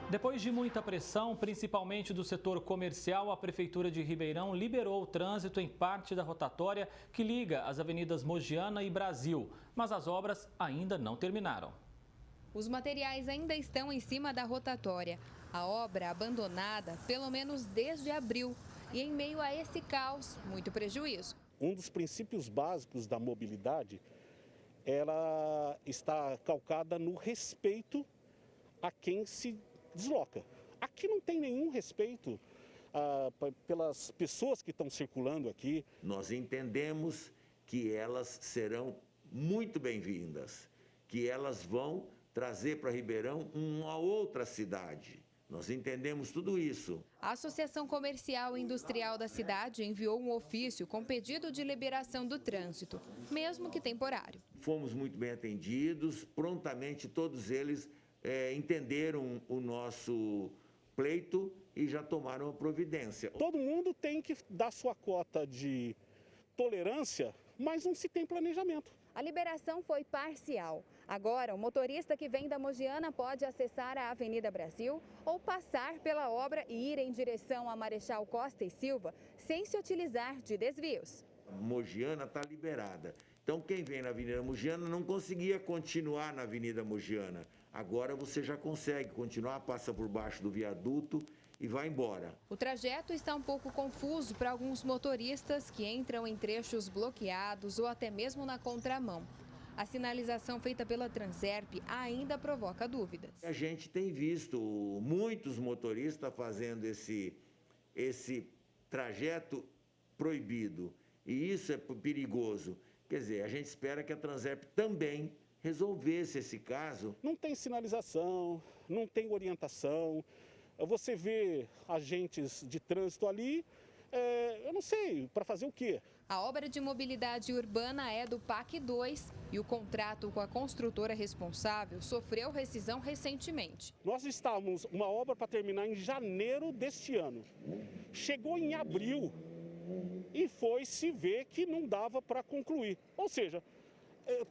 Depois de muita pressão, principalmente do setor comercial, a Prefeitura de Ribeirão liberou o trânsito em parte da rotatória que liga as avenidas Mogiana e Brasil, mas as obras ainda não terminaram. Os materiais ainda estão em cima da rotatória. A obra abandonada pelo menos desde abril e em meio a esse caos, muito prejuízo. Um dos princípios básicos da mobilidade, ela está calcada no respeito a quem se desloca. Aqui não tem nenhum respeito pelas pessoas que estão circulando aqui. Nós entendemos que elas serão muito bem-vindas, que elas vão trazer para Ribeirão uma outra cidade. Nós entendemos tudo isso. A Associação Comercial e Industrial da cidade enviou um ofício com pedido de liberação do trânsito, mesmo que temporário. Fomos muito bem atendidos, prontamente todos eles entenderam o nosso pleito e já tomaram a providência. Todo mundo tem que dar sua cota de tolerância, mas não se tem planejamento. A liberação foi parcial. Agora, o motorista que vem da Mogiana pode acessar a Avenida Brasil ou passar pela obra e ir em direção a Marechal Costa e Silva sem se utilizar de desvios. A Mogiana está liberada. Então, quem vem na Avenida Mogiana não conseguia continuar na Avenida Mogiana. Agora você já consegue continuar, passa por baixo do viaduto e vai embora. O trajeto está um pouco confuso para alguns motoristas que entram em trechos bloqueados ou até mesmo na contramão. A sinalização feita pela Transerp ainda provoca dúvidas. A gente tem visto muitos motoristas fazendo esse trajeto proibido e isso é perigoso. Quer dizer, a gente espera que a Transerp também resolvesse esse caso. Não tem sinalização, não tem orientação. Você vê agentes de trânsito ali, eu não sei, para fazer o quê? A obra de mobilidade urbana é do PAC 2 e o contrato com a construtora responsável sofreu rescisão recentemente. Nós estávamos uma obra para terminar em janeiro deste ano. Chegou em abril e foi se ver que não dava para concluir. Ou seja,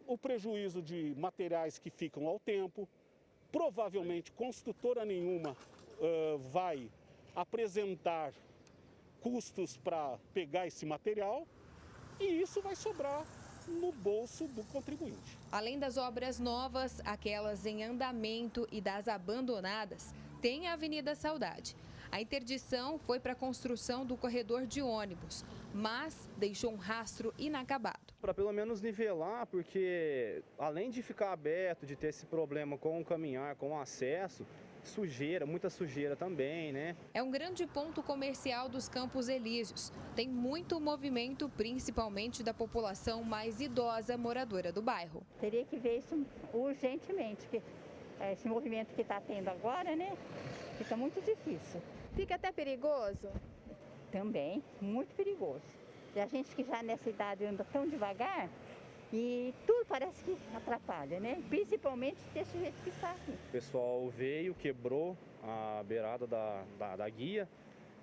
o prejuízo de materiais que ficam ao tempo, provavelmente construtora nenhuma vai apresentar custos para pegar esse material e isso vai sobrar no bolso do contribuinte. Além das obras novas, aquelas em andamento e das abandonadas, tem a Avenida Saudade. A interdição foi para a construção do corredor de ônibus, mas deixou um rastro inacabado. Para pelo menos nivelar, porque além de ficar aberto, de ter esse problema com o caminhar, com o acesso, sujeira, muita sujeira também, né? É um grande ponto comercial dos Campos Elíseos. Tem muito movimento, principalmente da população mais idosa moradora do bairro. Teria que ver isso urgentemente, que esse movimento que está tendo agora, né? Fica muito difícil. Fica até perigoso? Também, muito perigoso. E a gente que já nessa idade anda tão devagar, e tudo parece que atrapalha, né? Principalmente desse jeito que está aqui. O pessoal veio, quebrou a beirada da guia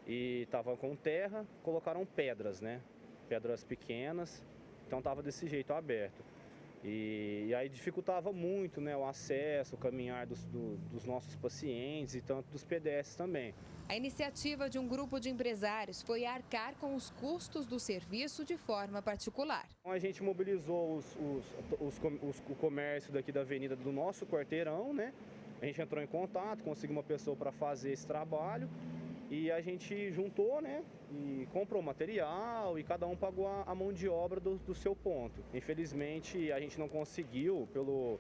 e estava com terra, colocaram pedras, né? Pedras pequenas, então estava desse jeito aberto. E aí dificultava muito, né, o acesso, o caminhar dos nossos pacientes e tanto dos pedestres também. A iniciativa de um grupo de empresários foi arcar com os custos do serviço de forma particular. A gente mobilizou o comércio daqui da avenida do nosso quarteirão, né? A gente entrou em contato, conseguiu uma pessoa para fazer esse trabalho e a gente juntou, né? E comprou material e cada um pagou a mão de obra do seu ponto. Infelizmente, a gente não conseguiu, pelo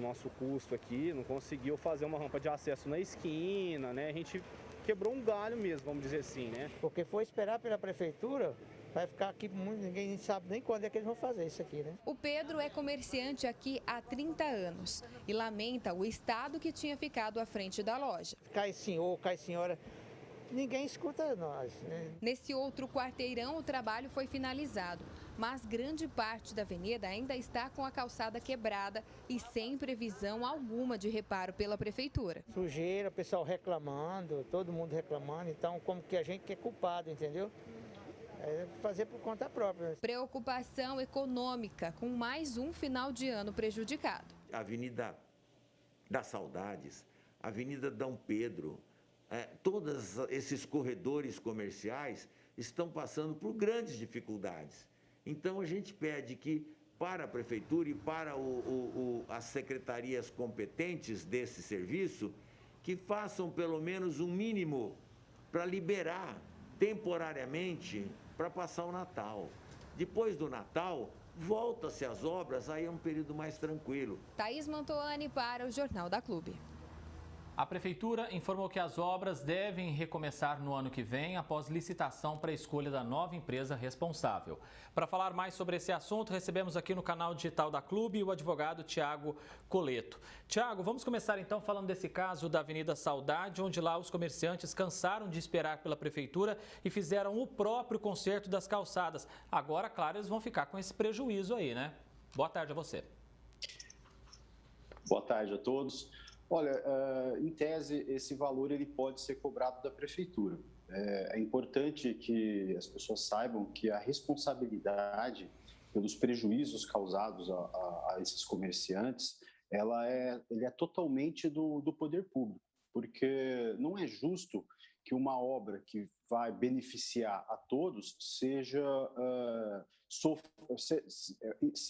nosso custo aqui, não conseguiu fazer uma rampa de acesso na esquina, né? A gente quebrou um galho mesmo, vamos dizer assim, né? Porque foi esperar pela prefeitura, vai ficar aqui, ninguém sabe nem quando é que eles vão fazer isso aqui, né? O Pedro é comerciante aqui há 30 anos e lamenta o estado que tinha ficado à frente da loja. Cai senhor, cai senhora, ninguém escuta nós, né? Nesse outro quarteirão, o trabalho foi finalizado, mas grande parte da avenida ainda está com a calçada quebrada e sem previsão alguma de reparo pela prefeitura. Sujeira, o pessoal reclamando, todo mundo reclamando, então como que a gente que é culpado, entendeu? É fazer por conta própria. Preocupação econômica, com mais um final de ano prejudicado. A Avenida das Saudades, Avenida Dom Pedro, todos esses corredores comerciais estão passando por grandes dificuldades. Então, a gente pede que, para a Prefeitura e para as secretarias competentes desse serviço, que façam pelo menos um mínimo para liberar temporariamente para passar o Natal. Depois do Natal, volta-se às obras, aí é um período mais tranquilo. Thaís Mantoani para o Jornal da Clube. A Prefeitura informou que as obras devem recomeçar no ano que vem, após licitação para a escolha da nova empresa responsável. Para falar mais sobre esse assunto, recebemos aqui no canal digital da Clube o advogado Tiago Coleto. Tiago, vamos começar então falando desse caso da Avenida Saudade, onde lá os comerciantes cansaram de esperar pela Prefeitura e fizeram o próprio conserto das calçadas. Agora, claro, eles vão ficar com esse prejuízo aí, né? Boa tarde a você. Boa tarde a todos. Olha, em tese, esse valor ele pode ser cobrado da Prefeitura. É importante que as pessoas saibam que a responsabilidade pelos prejuízos causados a esses comerciantes, ele é totalmente do poder público, porque não é justo que uma obra que vai beneficiar a todos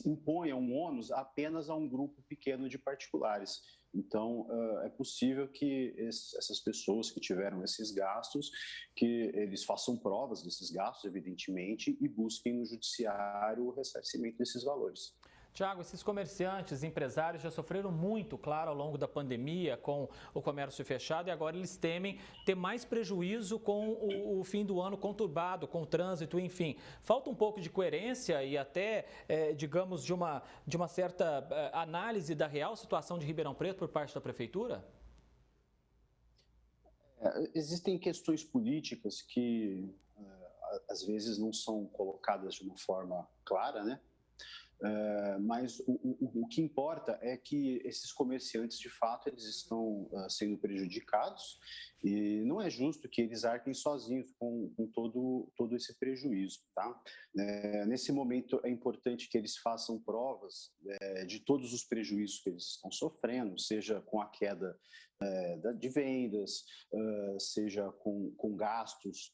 imponha um ônus apenas a um grupo pequeno de particulares. Então, é possível que essas pessoas que tiveram esses gastos, que eles façam provas desses gastos, evidentemente, e busquem no judiciário o ressarcimento desses valores. Tiago, esses comerciantes, empresários já sofreram muito, claro, ao longo da pandemia com o comércio fechado e agora eles temem ter mais prejuízo com o fim do ano conturbado, com o trânsito, enfim. Falta um pouco de coerência e até, digamos, de uma certa análise da real situação de Ribeirão Preto por parte da Prefeitura? Existem questões políticas que, às vezes, não são colocadas de uma forma clara, né? Mas o que importa é que esses comerciantes, de fato, eles estão sendo prejudicados e não é justo que eles arquem sozinhos com todo esse prejuízo, tá? Nesse momento é importante que eles façam provas de todos os prejuízos que eles estão sofrendo, seja com a queda de vendas, seja com gastos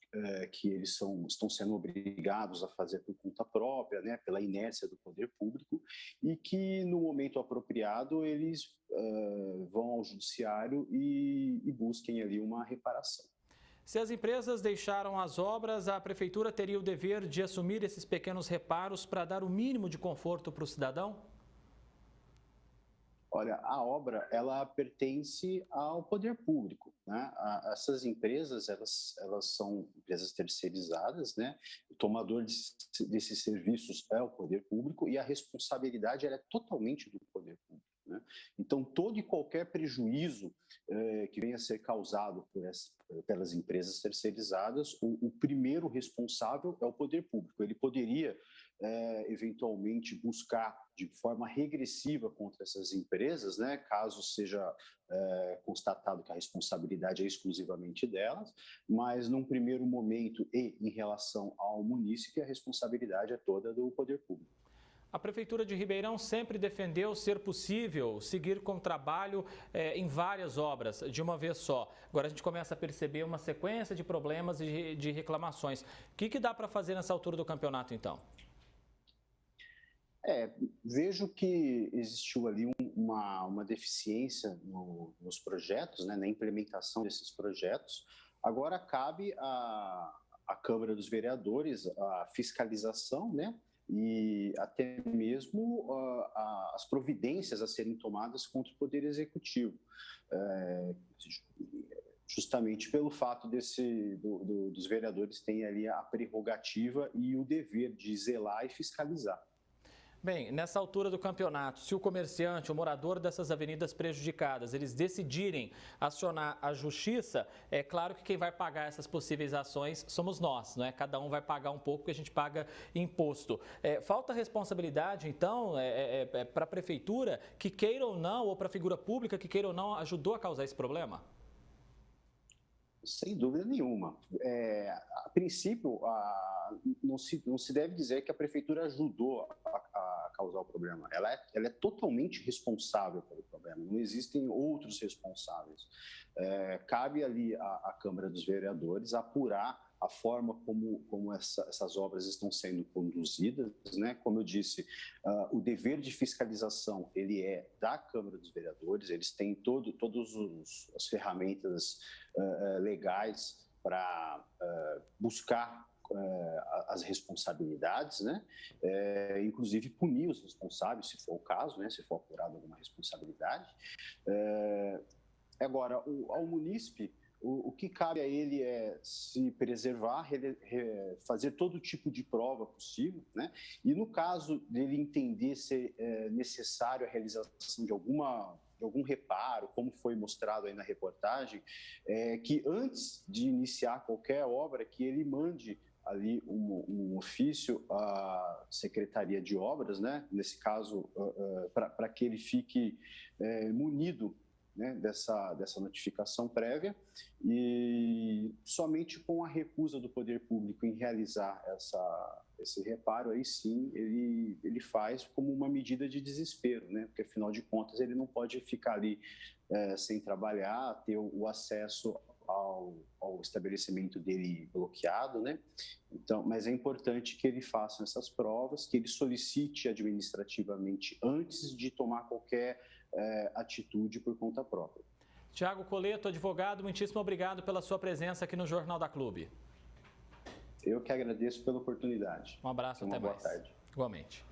que eles estão sendo obrigados a fazer por conta própria, né, pela inércia do poder público, e que no momento apropriado eles vão ao judiciário e busquem ali uma reparação. Se as empresas deixaram as obras, a Prefeitura teria o dever de assumir esses pequenos reparos para dar o mínimo de conforto para o cidadão? Olha, a obra, ela pertence ao poder público, né? Essas empresas, elas são empresas terceirizadas, né? O tomador desses serviços é o poder público e a responsabilidade ela é totalmente do poder público, né? Então, todo e qualquer prejuízo que venha a ser causado pelas empresas terceirizadas, o primeiro responsável é o poder público. Ele poderia eventualmente buscar de forma regressiva contra essas empresas, né, caso seja constatado que a responsabilidade é exclusivamente delas, mas num primeiro momento e em relação ao munícipe, a responsabilidade é toda do poder público. A Prefeitura de Ribeirão sempre defendeu ser possível seguir com trabalho em várias obras de uma vez só. Agora a gente começa a perceber uma sequência de problemas e de reclamações. O que dá para fazer nessa altura do campeonato, então? Vejo que existiu ali uma deficiência nos projetos, né, na implementação desses projetos. Agora cabe à Câmara dos Vereadores a fiscalização, né, e até mesmo as providências a serem tomadas contra o Poder Executivo. Justamente pelo fato dos vereadores terem ali a prerrogativa e o dever de zelar e fiscalizar. Bem, nessa altura do campeonato, se o comerciante, o morador dessas avenidas prejudicadas, eles decidirem acionar a justiça, é claro que quem vai pagar essas possíveis ações somos nós, não é? Cada um vai pagar um pouco porque a gente paga imposto. Falta responsabilidade, então, para a prefeitura, que queira ou não, ou para a figura pública, que queira ou não, ajudou a causar esse problema? Sem dúvida nenhuma. A princípio, não se deve dizer que a prefeitura ajudou a causar o problema. Ela é totalmente responsável pelo problema. Não existem outros responsáveis. Cabe ali à Câmara dos Vereadores apurar a forma como essas obras estão sendo conduzidas, né? Como eu disse, o dever de fiscalização ele é da Câmara dos Vereadores, eles têm todas as ferramentas legais para buscar as responsabilidades, né? Inclusive punir os responsáveis, se for o caso, né? Se for apurado alguma responsabilidade. Agora, ao munícipe, o que cabe a ele é se preservar, fazer todo tipo de prova possível, né? E no caso dele entender ser necessário a realização de algum reparo, como foi mostrado aí na reportagem, que antes de iniciar qualquer obra, que ele mande ali um ofício à Secretaria de Obras, né? Nesse caso, para que ele fique munido, né, dessa notificação prévia, e somente com a recusa do poder público em realizar esse reparo, aí sim ele faz como uma medida de desespero, né, porque afinal de contas ele não pode ficar ali sem trabalhar, ter o acesso ao estabelecimento dele bloqueado, né? Então, mas é importante que ele faça essas provas, que ele solicite administrativamente antes de tomar qualquer atitude por conta própria. Tiago Coleto, advogado, muitíssimo obrigado pela sua presença aqui no Jornal da Clube. Eu que agradeço pela oportunidade. Um abraço, até mais. Boa tarde. Igualmente.